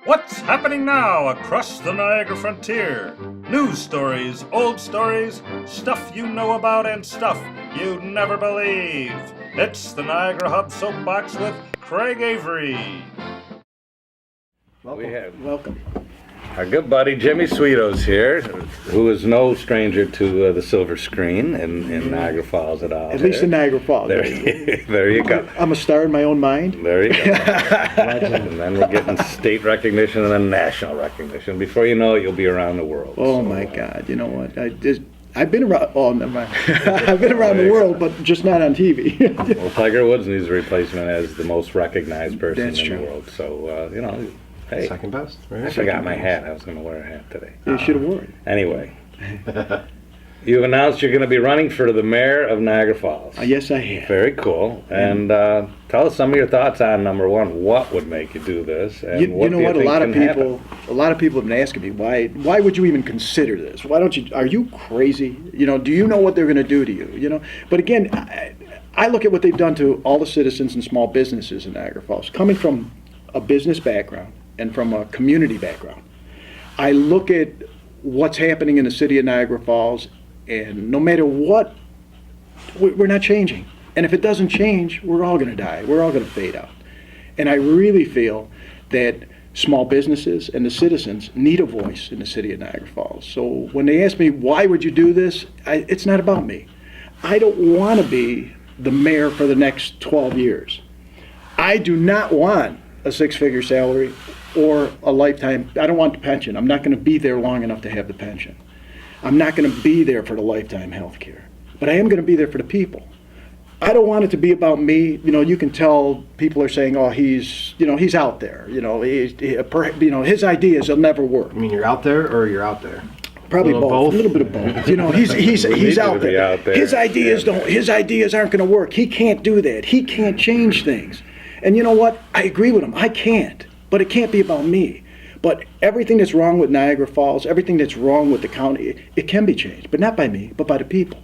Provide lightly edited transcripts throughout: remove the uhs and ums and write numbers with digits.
What's happening now across the Niagara frontier? News stories, old stories, stuff you know about and stuff you'd never believe. It's the NiagaraHub Soapbox with Craig Avery. Welcome. Our good buddy Jimmy Szwedo's here, who is no stranger to the silver screen in Niagara Falls at all. At least in Niagara Falls. There you go. I'm a star in my own mind. There you go. And then we're getting state recognition and then national recognition. Before you know it, you'll be around the world. Oh, so, my God. You know what? I've been around. Oh, never mind. I've been around the world, but just not on TV. Well, Tiger Woods needs a replacement as the most recognized person That's in true. the world. So, hey, second best, right? I forgot my hat. I was going to wear a hat today. You should have worn it. Anyway, you've announced you're going to be running for the mayor of Niagara Falls. Yes, I have. Very cool. And tell us some of your thoughts on, number one, what would make you do this, and You what know do you what? think A lot of can people have been asking me why would you even consider this? Why don't you? Are you crazy? Do you know what they're going to do to you? But again, I look at what they've done to all the citizens and small businesses in Niagara Falls, coming from a business background and from a community background. I look at what's happening in the city of Niagara Falls, and no matter what, we're not changing. And if it doesn't change, we're all going to die. We're all going to fade out. And I really feel that small businesses and the citizens need a voice in the city of Niagara Falls. So when they ask me, why would you do this? It's not about me. I don't want to be the mayor for the next 12 years. I do not want a six-figure salary or a lifetime. I don't want the pension. I'm not going to be there long enough to have the pension. I'm not going to be there for the lifetime health care. But I am going to be there for the people. I don't want it to be about me. You can tell people are saying, "Oh, he's out there. His ideas will never work." I mean, you're out there or you're out there? Probably Both. A little bit of both. He's out there. His ideas His ideas aren't going to work. He can't do that. He can't change things. And you know what? I agree with him. I can't. But it can't be about me. But everything that's wrong with Niagara Falls, everything that's wrong with the county, it can be changed. But not by me, but by the people.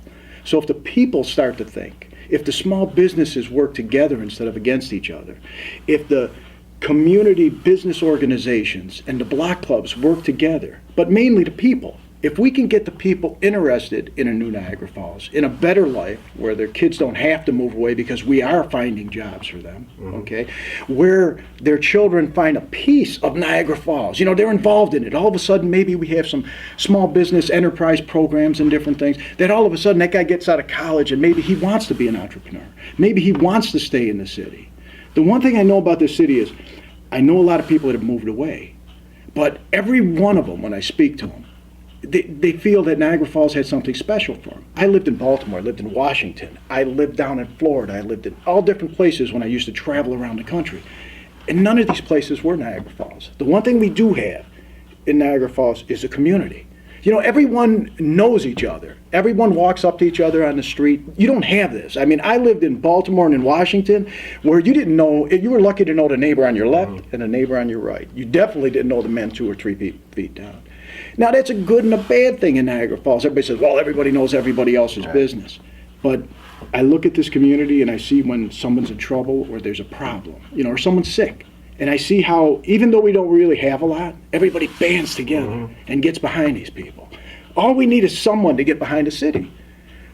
So if the people start to think, if the small businesses work together instead of against each other, if the community business organizations and the block clubs work together, but mainly the people, if we can get the people interested in a new Niagara Falls, in a better life where their kids don't have to move away because we are finding jobs for them, okay, where their children find a piece of Niagara Falls, they're involved in it. All of a sudden, maybe we have some small business enterprise programs and different things that all of a sudden that guy gets out of college and maybe he wants to be an entrepreneur. Maybe he wants to stay in the city. The one thing I know about this city is I know a lot of people that have moved away, but every one of them, when I speak to them, they feel that Niagara Falls had something special for them. I lived in Baltimore, I lived in Washington, I lived down in Florida, I lived in all different places when I used to travel around the country. And none of these places were Niagara Falls. The one thing we do have in Niagara Falls is a community. Everyone knows each other. Everyone walks up to each other on the street. You don't have this. I mean, I lived in Baltimore and in Washington where you didn't know, you were lucky to know the neighbor on your left and the neighbor on your right. You definitely didn't know the man 2 or 3 feet down. Now, that's a good and a bad thing in Niagara Falls. Everybody says, well, everybody knows everybody else's business. But I look at this community and I see when someone's in trouble or there's a problem, or someone's sick. And I see how, even though we don't really have a lot, everybody bands together and gets behind these people. All we need is someone to get behind a city.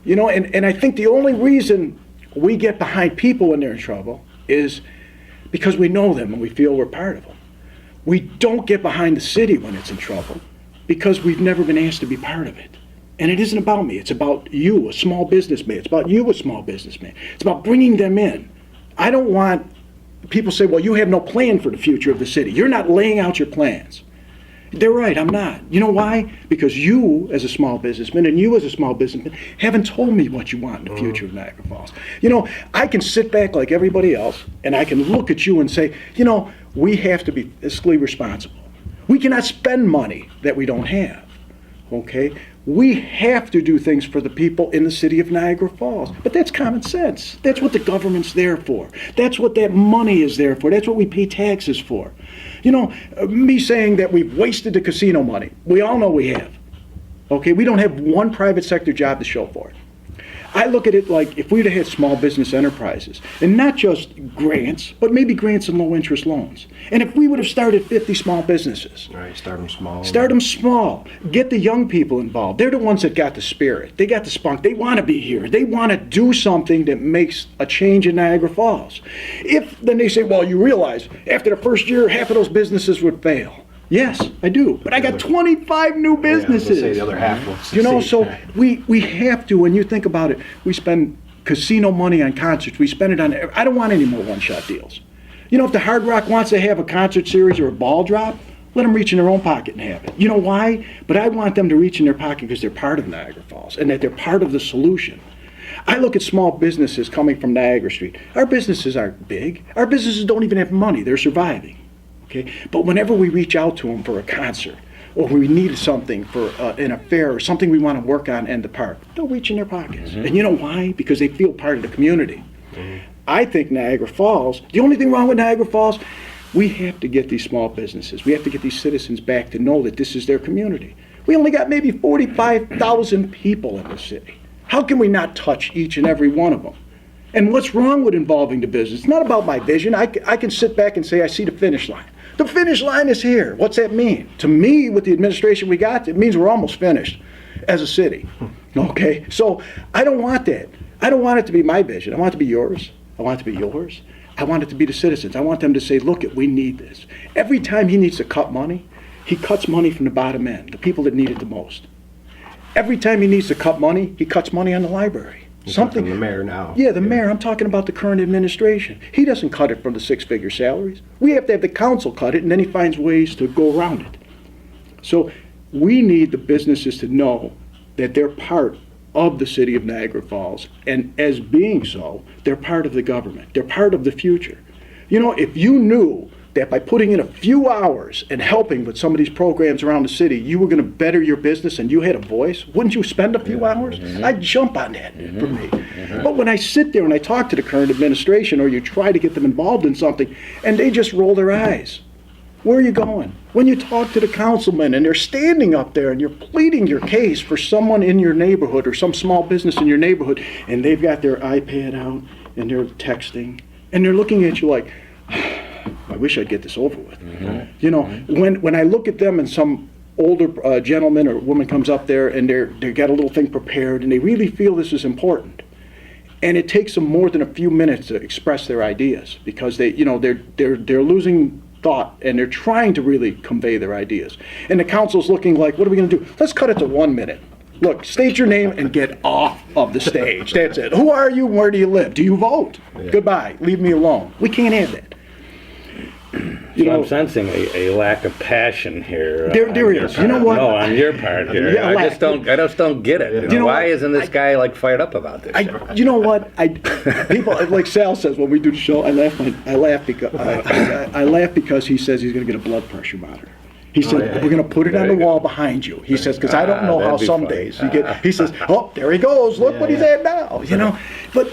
And I think the only reason we get behind people when they're in trouble is because we know them and we feel we're part of them. We don't get behind the city when it's in trouble because we've never been asked to be part of it. And it isn't about me. It's about you, a small businessman. It's about you, a small businessman. It's about bringing them in. I don't want people say, well, you have no plan for the future of the city. You're not laying out your plans. They're right, I'm not. You know why? Because you, as a small businessman, and you as a small businessman, haven't told me what you want in the future of Niagara Falls. I can sit back like everybody else, and I can look at you and say, we have to be fiscally responsible. We cannot spend money that we don't have, okay? We have to do things for the people in the city of Niagara Falls. But that's common sense. That's what the government's there for. That's what that money is there for. That's what we pay taxes for. Me saying that we've wasted the casino money, we all know we have. Okay, we don't have one private sector job to show for it. I look at it like if we'd have had small business enterprises, and not just grants, but maybe grants and low interest loans. And if we would have started 50 small businesses. All right, start them small. Start them small. Get the young people involved. They're the ones that got the spirit. They got the spunk. They want to be here. They want to do something that makes a change in Niagara Falls. Then they say, well, you realize after the first year, half of those businesses would fail. Yes, I do. But I got 25 new businesses. Yeah, I was gonna say the other half will succeed. So we have to, when you think about it, we spend casino money on concerts. We spend it on, I don't want any more one-shot deals. If the Hard Rock wants to have a concert series or a ball drop, let them reach in their own pocket and have it. You know why? But I want them to reach in their pocket because they're part of Niagara Falls and that they're part of the solution. I look at small businesses coming from Niagara Street. Our businesses aren't big. Our businesses don't even have money. They're surviving. Okay? But whenever we reach out to them for a concert, or we need something for an affair, or something we want to work on in the park, they'll reach in their pockets. And you know why? Because they feel part of the community. I think Niagara Falls, the only thing wrong with Niagara Falls, we have to get these small businesses, we have to get these citizens back to know that this is their community. We only got maybe 45,000 people in the city. How can we not touch each and every one of them? And what's wrong with involving the business? It's not about my vision. I can sit back and say, I see the finish line. The finish line is here. What's that mean? To me, with the administration we got, it means we're almost finished as a city. Okay? So I don't want that. I don't want it to be my vision. I want it to be yours. I want it to be yours. I want it to be the citizens. I want them to say, look, we need this. Every time he needs to cut money, he cuts money from the bottom end, the people that need it the most. Every time he needs to cut money, he cuts money on the library. Something. The mayor now. Yeah, the mayor. I'm talking about the current administration. He doesn't cut it from the six-figure salaries. We have to have the council cut it, and then he finds ways to go around it. So we need the businesses to know that they're part of the city of Niagara Falls, and as being so, they're part of the government. They're part of the future. If you knew that by putting in a few hours and helping with some of these programs around the city, you were going to better your business and you had a voice, wouldn't you spend a few hours? I'd jump on that for me. But when I sit there and I talk to the current administration, or you try to get them involved in something, and they just roll their eyes, where are you going? When you talk to the councilmen and they're standing up there and you're pleading your case for someone in your neighborhood or some small business in your neighborhood, and they've got their iPad out and they're texting and they're looking at you like, I wish I'd get this over with. When I look at them and some older gentleman or woman comes up there and they got a little thing prepared and they really feel this is important, and it takes them more than a few minutes to express their ideas because they're losing thought and they're trying to really convey their ideas, and the council's looking like, what are we going to do? Let's cut it to 1 minute. Look, state your name and get off of the stage. That's it. Who are you? Where do you live? Do you vote? Goodbye. Leave me alone. We can't have that. I'm sensing a lack of passion here. There is. You know what? No, on your part here. Yeah, I just don't get it. Why isn't this guy fired up about this? You know what? People like Sal says when we do the show, I laugh because he says he's going to get a blood pressure monitor. He said, we're going to put it on the wall behind you. He says, because I don't know how some days you get. He says, oh, there he goes. Look what he's at now. But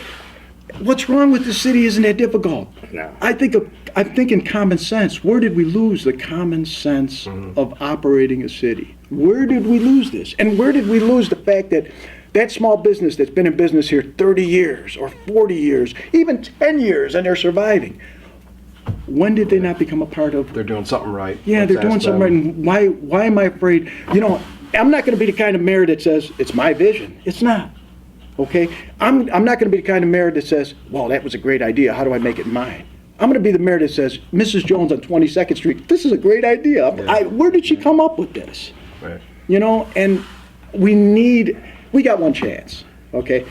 what's wrong with the city isn't that difficult. No. I'm thinking common sense. Where did we lose the common sense of operating a city? Where did we lose this? And where did we lose the fact that that small business that's been in business here 30 years or 40 years, even 10 years, and they're surviving? When did they not become a part of? They're doing something right. Yeah, they're doing something right. And why am I afraid? I'm not going to be the kind of mayor that says, it's my vision. It's not. Okay? I'm not going to be the kind of mayor that says, well, that was a great idea. How do I make it mine? I'm going to be the mayor that says, Mrs. Jones on 22nd Street, this is a great idea. Where did she come up with this? Right. And we got one chance. Okay?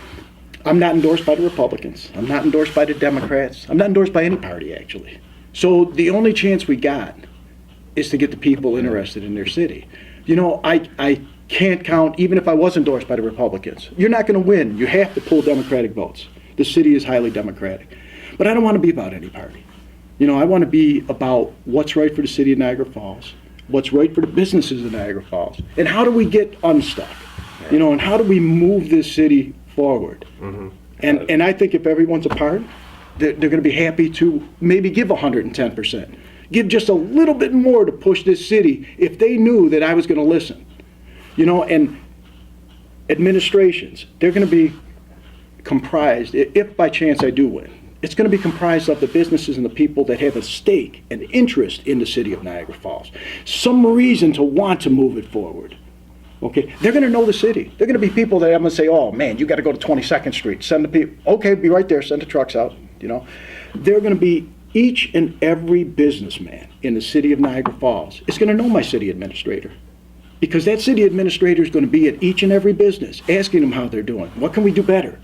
I'm not endorsed by the Republicans. I'm not endorsed by the Democrats. I'm not endorsed by any party, actually. So the only chance we got is to get the people interested in their city. I can't count, even if I was endorsed by the Republicans. You're not going to win. You have to pull Democratic votes. The city is highly Democratic. But I don't want to be about any party. I want to be about what's right for the city of Niagara Falls, what's right for the businesses of Niagara Falls, and how do we get unstuck, and how do we move this city forward. And I think if everyone's a part, they're going to be happy to maybe give 110%. Give just a little bit more to push this city if they knew that I was going to listen. And administrations, they're going to be comprised, if by chance I do win, it's going to be comprised of the businesses and the people that have a stake and interest in the city of Niagara Falls. Some reason to want to move it forward. Okay, they're going to know the city. They're going to be people that I'm going to say, oh man, you got to go to 22nd Street. Send the people. Okay, be right there. Send the trucks out. You know, they're going to be each and every businessman in the city of Niagara Falls is going to know my city administrator, because that city administrator is going to be at each and every business, asking them how they're doing. What can we do better?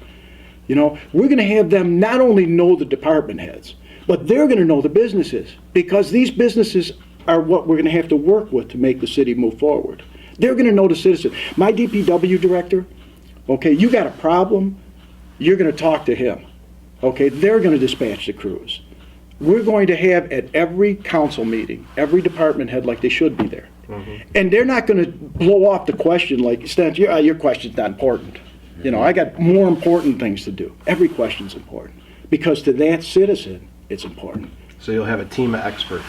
You know, we're going to have them not only know the department heads, but they're going to know the businesses, because these businesses are what we're going to have to work with to make the city move forward. They're going to know the citizens. My DPW director, okay, you got a problem, you're going to talk to him. Okay, they're going to dispatch the crews. We're going to have at every council meeting, every department head like they should be there. And they're not going to blow off the question like, Stan, your question's not important. You know, I got more important things to do. Every question's important, because to that citizen, it's important. So you'll have a team of experts.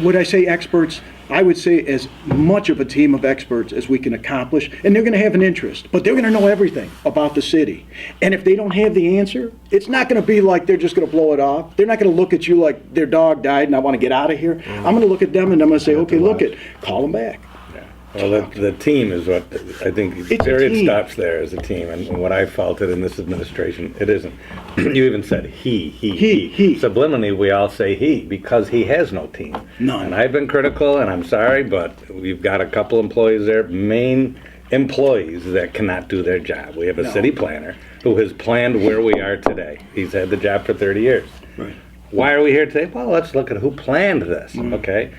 Would I say experts? I would say as much of a team of experts as we can accomplish, and they're going to have an interest, but they're going to know everything about the city. And if they don't have the answer, it's not going to be like they're just going to blow it off. They're not going to look at you like their dog died and I want to get out of here. I'm going to look at them and I'm going to say, okay, look it, call them back. Well, the team is what I think. It's There a it team. stops there as a team, and what I felt it in this administration, it isn't. You even said he. He. Subliminally, we all say he because he has no team. None. And I've been critical, and I'm sorry, but we've got a couple employees there, main employees that cannot do their job. We have a No. city planner who has planned where we are today. He's had the job for 30 years. Right. Why are we here today? Well, let's look at who planned this, okay?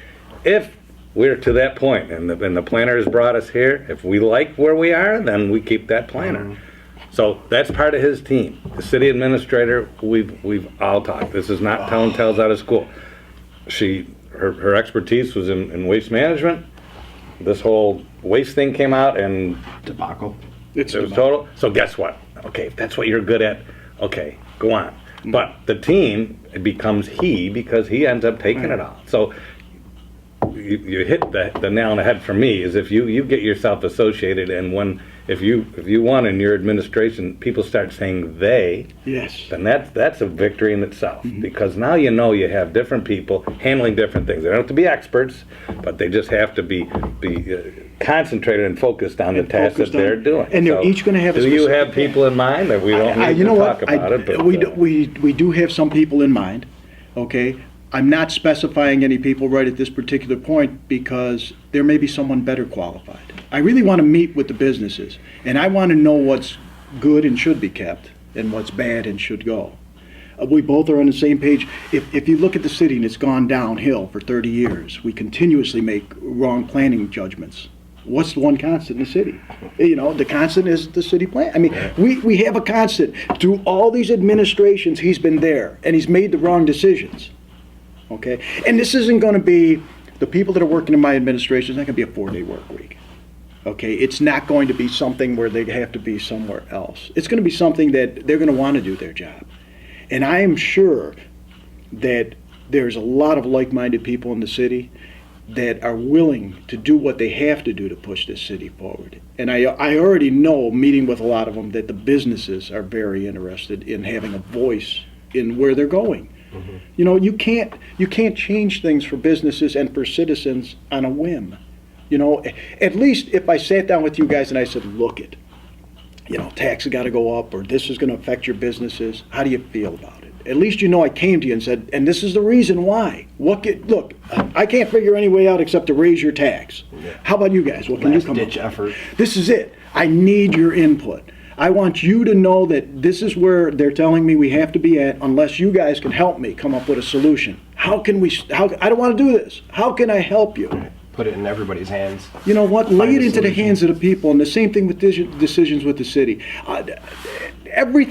If we're to that point, and the planner has brought us here, if we like where we are, then we keep that planner. So that's part of his team. The city administrator, we've all talked. This is not telling tales out of school. Her expertise was in waste management. This whole waste thing came out, and Debacle. it was total. So guess what? Okay, if that's what you're good at, okay, go on. But the team, it becomes he, because he ends up taking it all. So you hit the nail on the head for me, is if you get yourself associated, and if you won in your administration, people start saying they, Yes. then that's a victory in itself, because now you know you have different people handling different things. They don't have to be experts, but they just have to be concentrated and focused on the task that they're doing. And they're So, each going to have a do you specific have people in mind that we don't need you to know talk what? about it? But, we do have some people in mind, okay? I'm not specifying any people right at this particular point, because there may be someone better qualified. I really want to meet with the businesses, and I want to know what's good and should be kept, and what's bad and should go. We both are on the same page. If you look at the city and it's gone downhill for 30 years, we continuously make wrong planning judgments. What's the one constant in the city? You know, the constant is the city plan. I mean, we have a constant. Through all these administrations, he's been there, and he's made the wrong decisions. Okay? And this isn't going to be, the people that are working in my administration, it's not going to be a 4-day work week. Okay? It's not going to be something where they have to be somewhere else. It's going to be something that they're going to want to do their job. And I am sure that there's a lot of like-minded people in the city that are willing to do what they have to do to push this city forward. And I already know, meeting with a lot of them, that the businesses are very interested in having a voice in where they're going. You know, you can't change things for businesses and for citizens on a whim. You know, at least if I sat down with you guys and I said, look it, you know, taxes got to go up, or this is going to affect your businesses. How do you feel about it? At least you know I came to you and said, and this is the reason why. Look, I can't figure any way out except to raise your tax. How about you guys? What can you come up with? Last-ditch effort. This is it. I need your input. I want you to know that this is where they're telling me we have to be at, unless you guys can help me come up with a solution. I don't want to do this. How can I help you? Put it in everybody's hands. You know what? Lay Find it a into the solution. hands of the people, and the same thing with decisions with the city. Every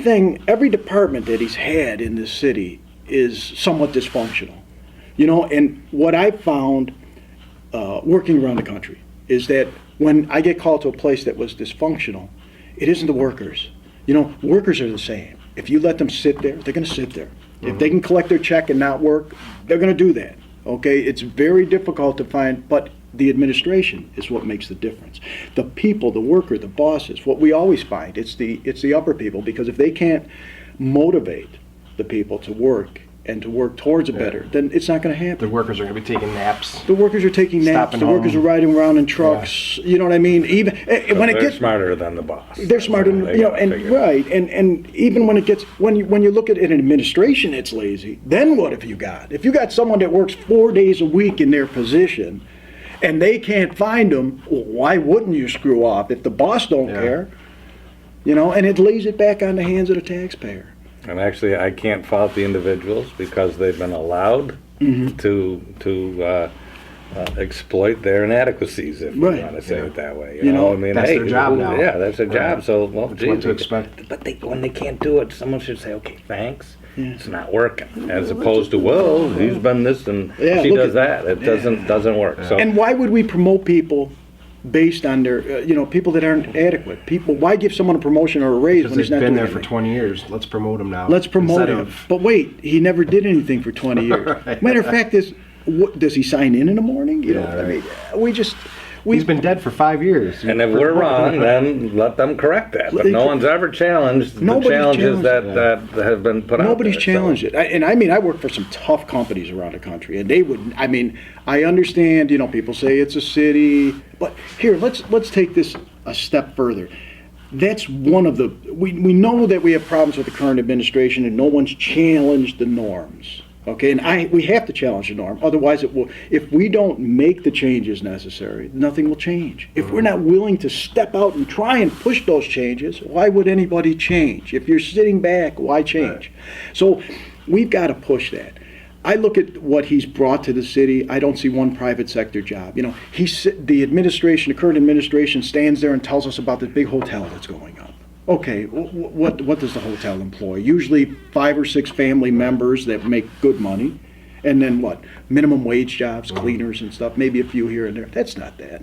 department that he's had in this city is somewhat dysfunctional. You know, and what I found working around the country is that when I get called to a place that was dysfunctional, it isn't the workers. You know, workers are the same. If you let them sit there, they're going to sit there. If they can collect their check and not work, they're going to do that. Okay, it's very difficult to find, but the administration is what makes the difference. The people, the worker, the bosses, what we always find, it's the upper people, because if they can't motivate the people to work and to work towards a better, then it's not going to happen. The workers are going to be taking naps. The workers are taking naps. Stopping The workers home. are riding around in trucks. You know what I mean? Even when it They're gets smarter than the boss. they're smarter than, They you know, gotta and figure it out. right, and even when it gets when you look at an administration that's lazy, then what have you got? If you got someone that works 4 days a week in their position, and they can't find them, well, why wouldn't you screw off if the boss don't care? You know, and it lays it back on the hands of the taxpayer. And actually, I can't fault the individuals because they've been allowed to exploit their inadequacies, if you Right. want to say it that way. You know, I mean, that's hey, their job now. Yeah, that's their job. So, well, That's gee, what to expect. But when they can't do it, someone should say, okay, thanks. It's not working. As opposed to, well, he's been this and Yeah, she look does at- that. It doesn't work. So And why would we promote people based on their, people that aren't adequate? People, why give someone a promotion or a raise Because when he's they've not been doing there for anything? 20 years. Let's promote him now. Let's promote Instead him. of- But wait, he never did anything for 20 years. Right. Matter of fact, does he sign in the morning? You know, Yeah, I mean, we He's been dead for 5 years. And if we're wrong, then let them correct that. But They no could- one's ever challenged the Nobody's challenges challenged that have been put out Nobody's there. challenged it. I work for some tough companies around the country, and they would. I understand. People say it's a city, but here, let's take this a step further. That's one of the. We know that we have problems with the current administration, and no one's challenged the norms. Okay, and we have to challenge the norm. Otherwise, it will. If we don't make the changes necessary, nothing will change. If we're not willing to step out and try and push those changes, why would anybody change? If you're sitting back, why change? So, we've got to push that. I look at what he's brought to the city. I don't see one private sector job. The administration, the current administration, stands there and tells us about the big hotel that's going up. Okay, what does the hotel employ? Usually 5 or 6 family members that make good money, and then what? Minimum wage jobs, cleaners and stuff, maybe a few here and there. That's not that.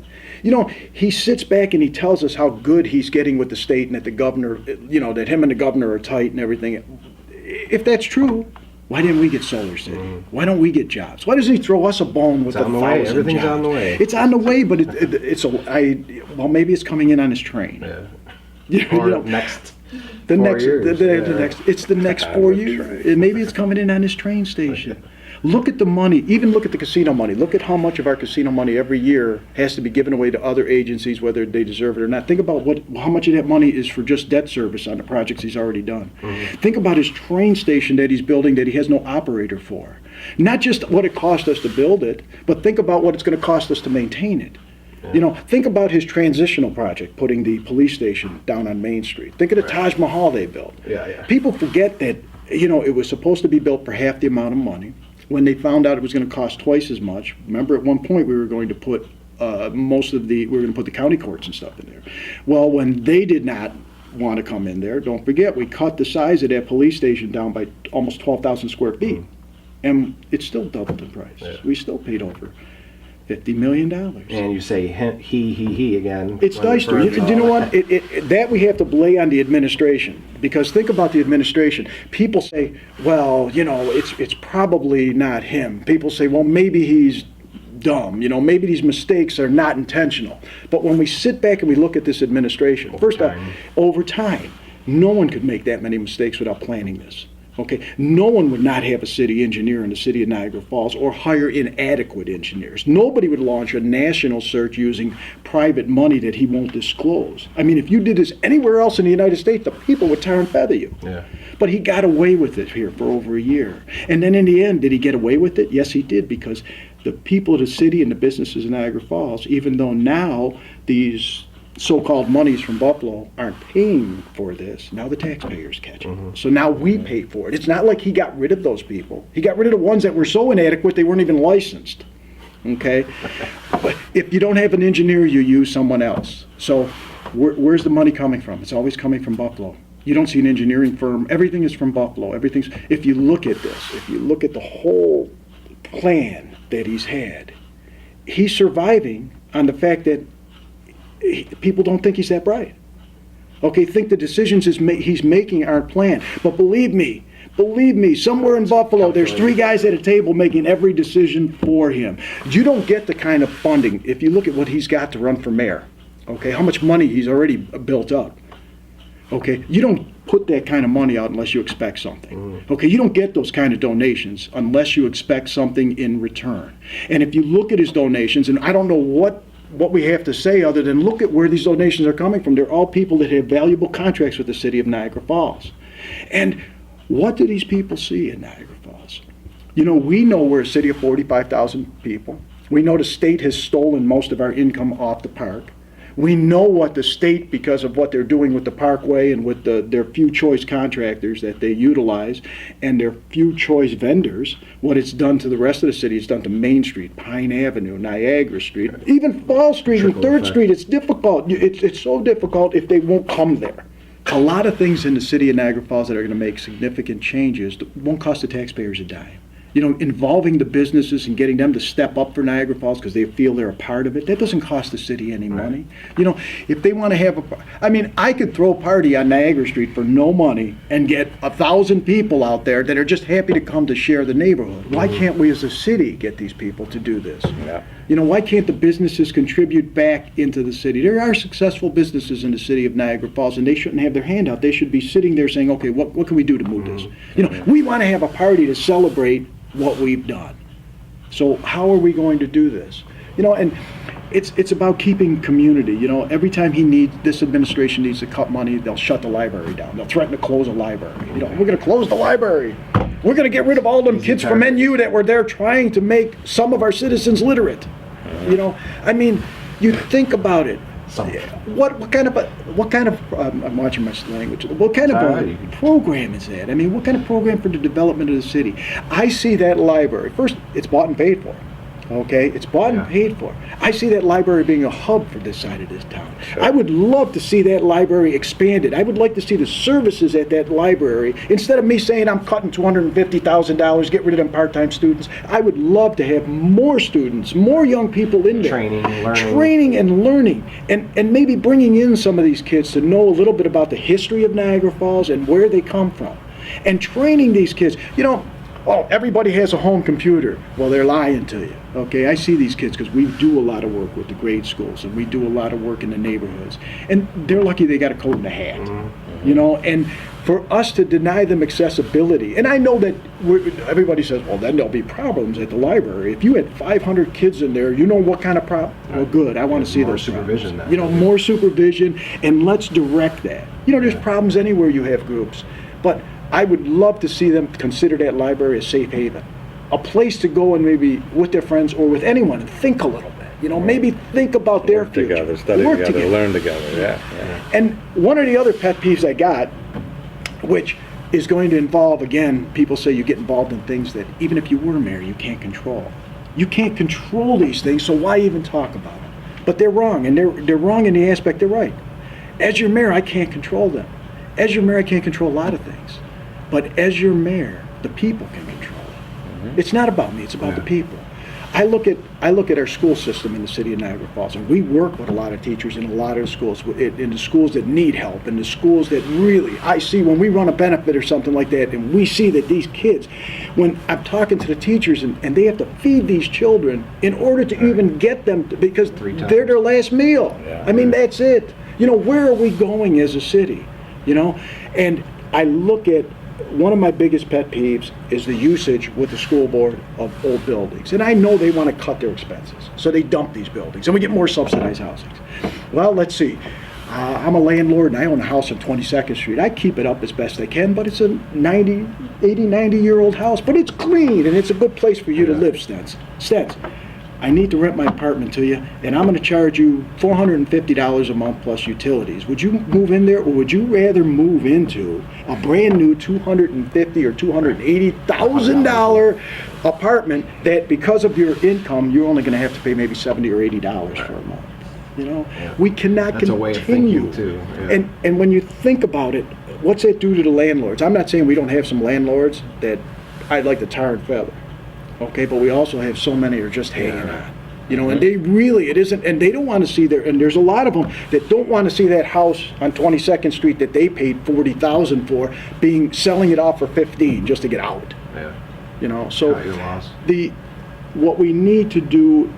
He sits back and he tells us how good he's getting with the state and that the governor, that him and the governor are tight and everything. If that's true, why didn't we get Solar City? Why don't we get jobs? Why doesn't he throw us a bone with It's on the way. 1,000 Everything's jobs? on the way. It's on the way, but maybe it's coming in on his train. Yeah. You Or know, next the 4 next, years. it's the next 4 years. And maybe it's coming in on this train station. Look at the money, even look at the casino money. Look at how much of our casino money every year has to be given away to other agencies, whether they deserve it or not. Think about how much of that money is for just debt service on the projects he's already done. Think about his train station that he's building that he has no operator for. Not just what it cost us to build it, but think about what it's going to cost us to maintain it. Think about his transitional project, putting the police station down on Main Street. Think of the Taj Mahal they built. Yeah. People forget that, it was supposed to be built for half the amount of money. When they found out it was going to cost twice as much, remember at one point we were going to put the county courts and stuff in there. Well, when they did not want to come in there, don't forget, we cut the size of that police station down by almost 12,000 square feet. And it still doubled in price. Yeah. We still paid over $50 million. And you say he again. It's nice to. You know what? That we have to blame on the administration, because think about the administration. People say, well, it's probably not him. People say, well, maybe he's dumb. Maybe these mistakes are not intentional. But when we sit back and we look at this administration, first off, over time, no one could make that many mistakes without planning this. Okay, no one would not have a city engineer in the city of Niagara Falls or hire inadequate engineers. Nobody would launch a national search using private money that he won't disclose. I mean, if you did this anywhere else in the United States, the people would tar and feather you. Yeah. But he got away with it here for over a year. And then in the end, did he get away with it? Yes, he did, because the people of the city and the businesses in Niagara Falls, even though now these so-called monies from Buffalo aren't paying for this, now the taxpayers catch it. So now we pay for it. It's not like he got rid of those people. He got rid of the ones that were so inadequate they weren't even licensed. Okay? But if you don't have an engineer, you use someone else. So where's the money coming from? It's always coming from Buffalo. You don't see an engineering firm. Everything is from Buffalo. If you look at this, if you look at the whole plan that he's had, he's surviving on the fact that people don't think he's that bright. Okay, think the decisions he's making aren't planned. But believe me, Believe me, somewhere in Buffalo, there's 3 guys at a table making every decision for him. You don't get the kind of funding, if you look at what he's got to run for mayor, okay, how much money he's already built up. Okay, you don't put that kind of money out unless you expect something. Okay, you don't get those kind of donations unless you expect something in return. And if you look at his donations, and I don't know what we have to say other than look at where these donations are coming from. They're all people that have valuable contracts with the City of Niagara Falls. And what do these people see in Niagara Falls? You know, we know we're a city of 45,000 people. We know the state has stolen most of our income off the park. We know what the state, because of what they're doing with the parkway and with their few choice contractors that they utilize and their few choice vendors, what it's done to the rest of the city. It's done to Main Street, Pine Avenue, Niagara Street, even Fall Street and 3rd Street. It's difficult. It's so difficult if they won't come there. A lot of things in the city of Niagara Falls that are going to make significant changes won't cost the taxpayers a dime. You know, involving the businesses and getting them to step up for Niagara Falls because they feel they're a part of it, that doesn't cost the city any money. You know, if they want to have I could throw a party on Niagara Street for no money and get 1,000 people out there that are just happy to come to share the neighborhood. Why can't we as a city get these people to do this? Yeah. You know, why can't the businesses contribute back into the city? There are successful businesses in the city of Niagara Falls, and they shouldn't have their hand out. They should be sitting there saying, okay, what can we do to move this? You know, we want to have a party to celebrate what we've done. So how are we going to do this? You know, and it's about keeping community. You know, every time this administration needs to cut money, they'll shut the library down. They'll threaten to close a library. You know, we're going to close the library. We're going to get rid of all them kids from NU that were there trying to make some of our citizens literate. You know, I mean, you think about it. What kind of I'm watching my language. What kind of a program is that? I mean, what kind of program for the development of the city? I see that library. First, it's bought and paid for. Okay, it's bought and paid for. I see that library being a hub for this side of this town. Sure. I would love to see that library expanded. I would like to see the services at that library. Instead of me saying I'm cutting $250,000, get rid of them part-time students, I would love to have more students, more young people in there. Training and learning. And maybe bringing in some of these kids to know a little bit about the history of Niagara Falls and where they come from. And training these kids. You know, everybody has a home computer. Well, they're lying to you. Okay, I see these kids because we do a lot of work with the grade schools and we do a lot of work in the neighborhoods. And they're lucky they got a coat and a hat. You know, and for us to deny them accessibility, and I know that everybody says, well, then there'll be problems at the library. If you had 500 kids in there, you know what kind of problem? Well, good, I want to see those supervision. You know, more supervision, and let's direct that. You know, there's problems anywhere you have groups, but I would love to see them consider that library a safe haven, a place to go and maybe with their friends or with anyone and think a little bit. You know, maybe think about their future. Together, study together, learn together. Yeah. And one of the other pet peeves I got, which is going to involve, again, people say you get involved in things that even if you were mayor, you can't control. You can't control these things, so why even talk about them? But they're wrong, and they're wrong in the aspect they're right. As your mayor, I can't control them. As your mayor, I can't control a lot of things. But as your mayor, the people can control it. It's not about me, it's about the people. I look at our school system in the city of Niagara Falls, and we work with a lot of teachers in a lot of schools, in the schools that need help, and the schools that really, I see when we run a benefit or something like that, and we see that these kids, when I'm talking to the teachers, and they have to feed these children in order to even get them, because they're their last meal. I mean, that's it. You know, where are we going as a city? You know, and I look at, one of my biggest pet peeves is the usage with the school board of old buildings. And I know they want to cut their expenses, so they dump these buildings, and we get more subsidized housing. Well, let's see. I'm a landlord, and I own a house on 22nd Street. I keep it up as best I can, but it's a 80, 90-year-old house. But it's clean, and it's a good place for you to live, Stens. I need to rent my apartment to you, and I'm going to charge you $450 a month plus utilities. Would you move in there, or would you rather move into a brand new $250,000 or $280,000 apartment that, because of your income, you're only going to have to pay maybe $70 or $80 for a month? You know, we cannot continue. That's a way of thinking too. Yeah. And when you think about it, what's that do to the landlords? I'm not saying we don't have some landlords that I'd like to tar and feather. Okay, but we also have so many who are just hanging on. You know, and they really, it isn't, and they don't want to see and there's a lot of them that don't want to see that house on 22nd Street that they paid $40,000 for selling it off for 15 just to get out. Yeah. You know, so Got your loss. what we need to do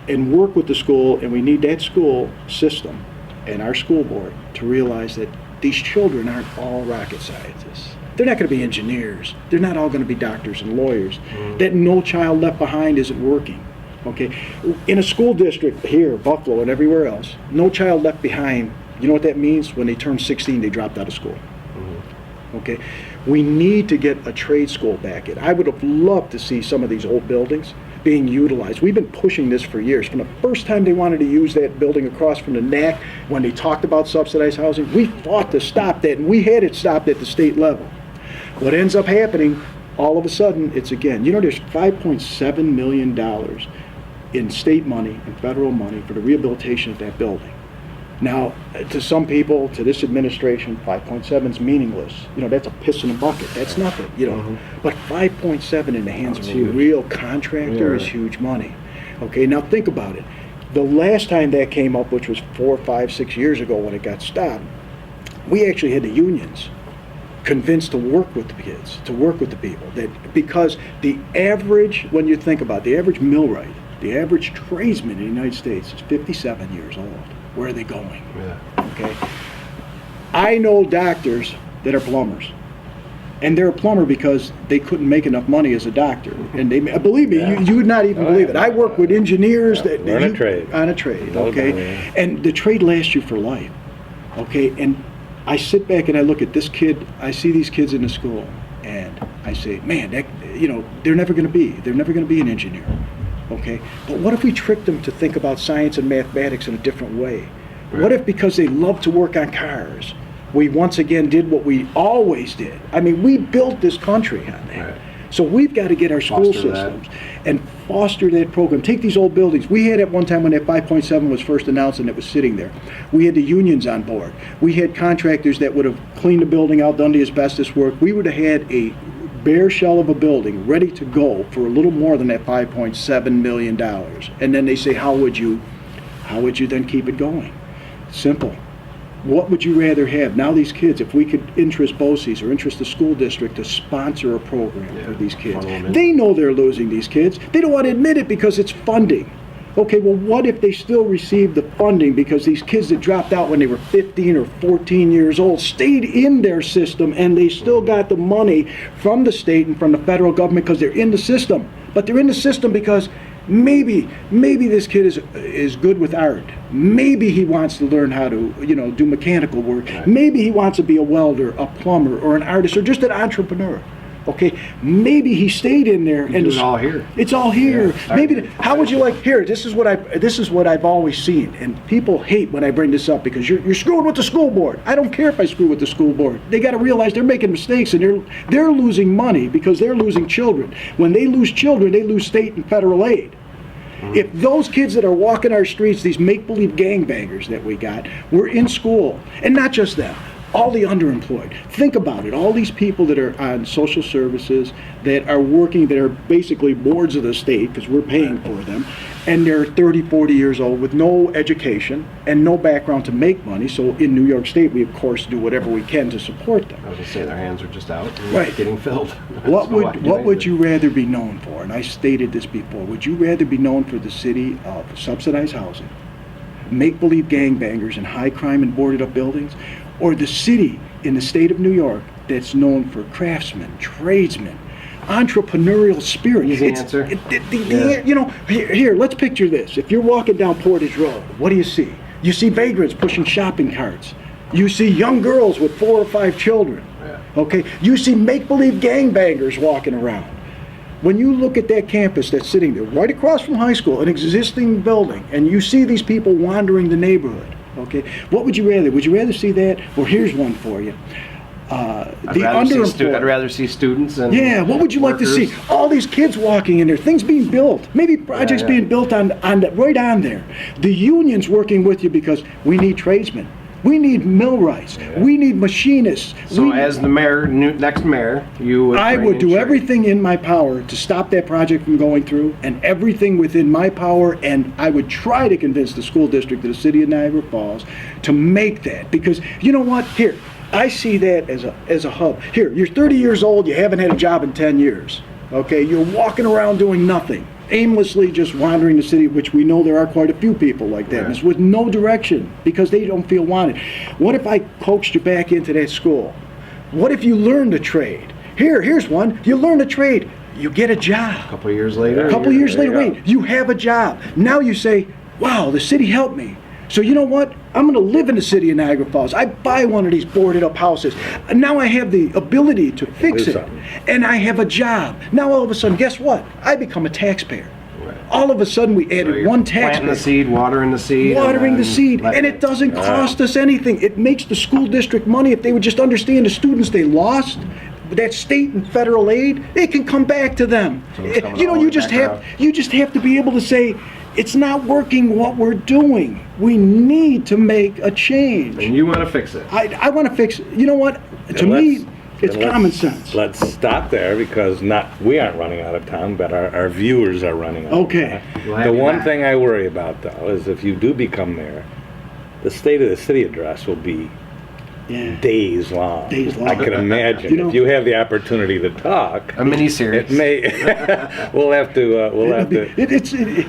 and work with the school, and we need that school system and our school board to realize that these children aren't all rocket scientists. They're not going to be engineers. They're not all going to be doctors and lawyers. That No Child Left Behind isn't working. Okay, in a school district here, Buffalo and everywhere else, No Child Left Behind, you know what that means? When they turn 16, they dropped out of school. Okay, we need to get a trade school back in. I would have loved to see some of these old buildings being utilized. We've been pushing this for years. From the first time they wanted to use that building across from the NAC, when they talked about subsidized housing, we fought to stop that, and we had it stopped at the state level. What ends up happening, all of a sudden, it's again, you know, there's $5.7 million in state money and federal money for the rehabilitation of that building. Now, to some people, to this administration, 5.7 is meaningless. You know, that's a piss in a bucket. That's nothing, you know. But 5.7 in the hands of a real contractor is huge money. Okay, now think about it. The last time that came up, which was 4, 5, 6 years ago when it got stopped, we actually had the unions convinced to work with the kids, to work with the people. Because the average, when you think about it, the average millwright, the average tradesman in the United States is 57 years old. Where are they going? Yeah. Okay. I know doctors that are plumbers, and they're a plumber because they couldn't make enough money as a doctor. And they, believe me, you would not even believe it. I work with engineers that learn a trade. On a trade, okay, and the trade lasts you for life, okay. And I sit back and I look at this kid. I see these kids in the school, and I say, man, that, you know, they're never going to be an engineer. Okay, but what if we tricked them to think about science and mathematics in a different way? Right. What if, because they love to work on cars, we once again did what we always did? I mean, we built this country on that. Right. So we've got to get our school systems and foster that program. Take these old buildings. We had at one time when that 5.7 was first announced and it was sitting there, we had the unions on board. We had contractors that would have cleaned the building out, done the asbestos work. We would have had a bare shell of a building ready to go for a little more than that $5.7 million. And then they say, how would you then keep it going? Simple. What would you rather have? Now these kids, if we could interest BOCES or interest the school district to sponsor a program for these kids. They know they're losing these kids. They don't want to admit it because it's funding. Okay, well, what if they still receive the funding because these kids that dropped out when they were 15 or 14 years old stayed in their system and they still got the money from the state and from the federal government because they're in the system. But they're in the system because maybe this kid is good with art. Maybe he wants to learn how to, you know, do mechanical work. Maybe he wants to be a welder, a plumber, or an artist, or just an entrepreneur. Okay, maybe he stayed in there and it's all here. It's all here. Yeah, maybe. How would you like? Here, this is what I've always seen, and people hate when I bring this up because you're screwing with the school board. I don't care if I screw with the school board. They got to realize they're making mistakes and they're losing money because they're losing children. When they lose children, they lose state and federal aid. If those kids that are walking our streets, these make-believe gangbangers that we got, were in school, and not just them, all the underemployed. Think about it. All these people that are on social services, that are working, that are basically boards of the state because we're paying for them, and they're 30, 40 years old with no education and no background to make money. So in New York State, we of course do whatever we can to support them. I was going to say their hands are just out and right. Getting filled. What would you rather be known for? And I stated this before. Would you rather be known for the city of subsidized housing, make-believe gangbangers in high crime and boarded up buildings, or the city in the state of New York that's known for craftsmen, tradesmen, entrepreneurial spirit? Easy answer. You know, here, let's picture this. If you're walking down Portage Road, what do you see? You see vagrants pushing shopping carts. You see young girls with 4 or 5 children. Yeah. Okay? You see make-believe gangbangers walking around. When you look at that campus that's sitting there right across from high school, an existing building, and you see these people wandering the neighborhood, okay, what would you rather? Would you rather see that? Well, here's one for you. I'd rather see students and what would you workers. like to see? All these kids walking in there, things being built, maybe projects being built on right on there. The union's working with you because we need tradesmen. We need millwrights. We need machinists. So as the mayor, next mayor, you would I bring would in do trade. everything in my power to stop that project from going through, and everything within my power, and I would try to convince the school district of the City of Niagara Falls to make that, because you know what? Here, I see that as a hub. Here, you're 30 years old, you haven't had a job in 10 years, okay? You're walking around doing nothing, aimlessly just wandering the city, which we know there are quite a few people like that, and it's with no direction because they don't feel wanted. What if I coaxed you back into that school? What if you learned a trade? Here's one. You learn a trade, you get a job. A couple of years later. A couple of years later, wait, you have a job. Now you say, wow, the city helped me. So you know what? I'm going to live in the city of Niagara Falls. I buy one of these boarded up houses. And now I have the ability to fix it. And I have a job. Now all of a sudden, guess what? I become a taxpayer. Right. All of a sudden we added you're one planting taxpayer. the seed, watering the seed. Watering the seed. letting And it doesn't cost us anything. It makes the school district money. If they would just understand the students they lost, that state and federal aid, it can come back to them. So it's coming You know, all you the way just back have to be able to say, it's not working what we're doing. We need to make a change. And you want to fix it. I want to fix it. You know what? To me, it's common sense. Let's stop there because we aren't running out of time, but our viewers are running out Okay. of time. We'll have The you one back. thing I worry about, though, is if you do become mayor, the State of the City address will be Yeah. days long. Days long. I can imagine. You know- if you have the opportunity to talk, A mini-series. it may. we'll have to.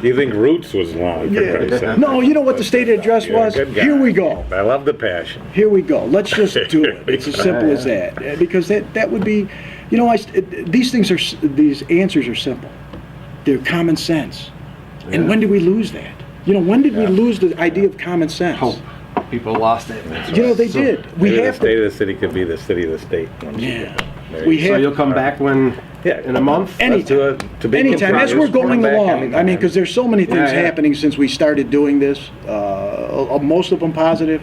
You think Roots was long? for Christ's sake. No, you know what the state address You're a was? good guy. Here we go. I love the passion. Here we go. Let's just do it. It's as simple as that. Because that would be, you know, these answers are simple. They're common sense. And when did we lose that? You know, when did we lose the idea of common sense? Oh, people lost it. You know, they did. We Maybe the have state to. of the city could be the city of the state. Yeah. There We you So have. you'll come back when, Yeah. in a month? Let's do it to be Anytime, as we're continuous. going Come back along. anytime. I mean, because there's so many things Yeah, yeah. happening since we started doing this. Most of them positive.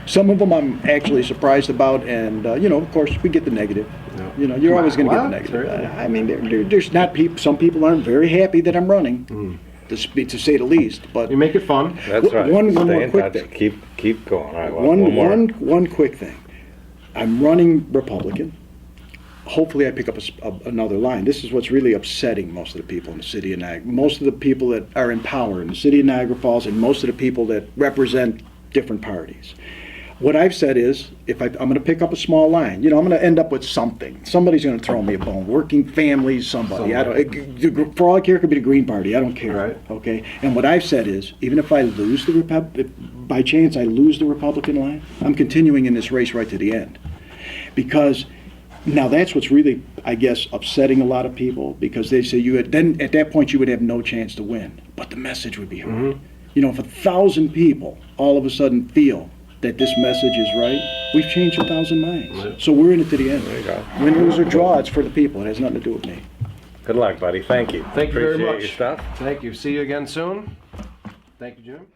Some of them I'm actually surprised about, and you know, of course, we get the negative. Yeah. You know, you're always going to get the What? negative. Really? I mean, there's not people. Some people aren't very happy that I'm running, to say the least. But You make it fun. That's right. One Stay more in quick touch. thing. Keep going. All right. One more. one quick thing. I'm running Republican. Hopefully I pick up another line. This is what's really upsetting most of the people in the city of Niagara, most of the people that are in power in the city of Niagara Falls, and most of the people that represent different parties. What I've said is, if I'm going to pick up a small line, you know, I'm going to end up with something. Somebody's going to throw me a bone. Working families, somebody. For all I care, it could be the Green Party. I don't care. Right. Okay. And what I've said is, even if I lose if by chance I lose the Republican line, I'm continuing in this race right to the end, because now that's what's really, I guess, upsetting a lot of people, because they say then at that point you would have no chance to win, but the message would be heard. You know, if 1,000 people all of a sudden feel that this message is right, we've changed 1,000 minds. So we're in it to the end. There you go. Win, lose, or draw, it's for the people. It has nothing to do with me. Good luck, buddy. Thank you. Thank you very Appreciate much. your stuff. Thank you. See you again soon. Thank you, Jim.